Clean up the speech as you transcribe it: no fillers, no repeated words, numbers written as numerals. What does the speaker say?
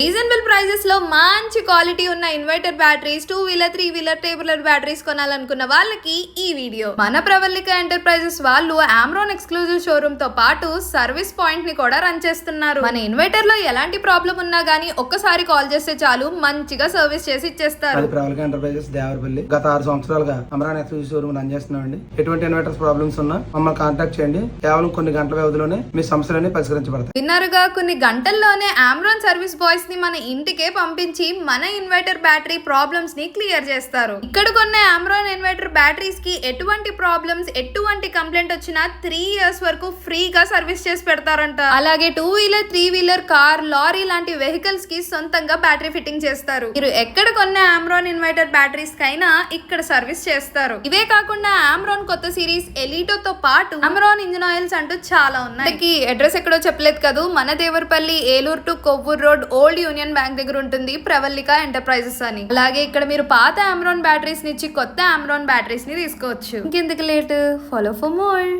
Reasonable prices లో మంచి quality ఉన్న inverter batteries 2 wheeler 3 wheeler tubular batteries కొనాలనుకున్న వాళ్ళకి ఈ వీడియో. మన ప్రవల్లిక ఎంటర్ప్రైజెస్ వాళ్ళు ఆమ్రాన్ ఎక్స్క్లూజివ్ షోరూమ్ తో పాటు సర్వీస్ పాయింట్ ని కూడా రన్ చేస్తున్నారు. మన ఇన్వర్టర్ లో ఎలాంటి ప్రాబ్లం ఉన్నా గానీ ఒక్కసారి కాల్ చేస్తే చాలు మంచిగా సర్వీస్ చేసి ఇచ్చేస్తారు. ప్రవల్లిక ఎంటర్ప్రైజెస్ దేవరపల్లి గత 6 సంవత్సరాలుగా ఆమ్రాన్ ఎక్స్క్లూజివ్ షోరూమ్ రన్ చేస్తున్నామండి. ఎటువంటి ఇన్వర్టర్స్ ప్రాబ్లమ్స్ ఉన్నా మమ్మల్ని కాంటాక్ట్ చేయండి. కేవలం కొన్ని గంటల వ్యవధిలోనే మీ సమస్యలన్నీ పరిష్కరించబడతాయి. విన్నారుగా, కొన్ని గంటల్లోనే ఆమ్రాన్ సర్వీస్ బాయ్స్ ని మన ఇంటికే పంపించి మన ఇన్వర్టర్ బ్యాటరీ ప్రాబ్లమ్స్ ని క్లియర్ చేస్తారు. ఇక్కడ కొన్న ఆమ్రాన్ ఇన్వర్టర్ బ్యాటరీస్ కి ఎటువంటి ప్రాబ్లమ్స్, ఎటువంటి కంప్లైంట్ వచ్చినా 3 ఇయర్స్ వరకు ఫ్రీగా సర్వీస్ చేసి పెడతారంట. అలాగే 2 వీలర్ 3 వీలర్ కార్, లారీ లాంటి వెహికల్స్ కి సొంతంగా బ్యాటరీ ఫిట్టింగ్ చేస్తారు. మీరు ఎక్కడ కొన్న ఆమ్రాన్ ఇన్వర్టర్ బ్యాటరీస్ కైనా ఇక్కడ సర్వీస్ చేస్తారు. ఇవే కాకుండా ఆమ్రాన్ కొత్త సిరీస్ ఎలిటో తో పాటు ఆమ్రాన్ ఇంజిన్ ఆయిల్స్ అంటూ చాలా ఉన్నాయి. అడ్రస్ ఎక్కడో చెప్పలేదు కదా, మన Devarapalli Eluru to Kovvur road old union bank దగ్గర ఉంటుంది ప్రవల్లిక ఎంటర్ప్రైజెస్ అని. అలాగే ఇక్కడ మీరు పాత ఆమ్రాన్ బ్యాటరీస్ నుంచి కొత్త ఆమ్రాన్ బ్యాటరీస్ ని తీసుకోవచ్చు. ఇంకెందుకు లేట్, ఫాలో ఫర్ మోర్.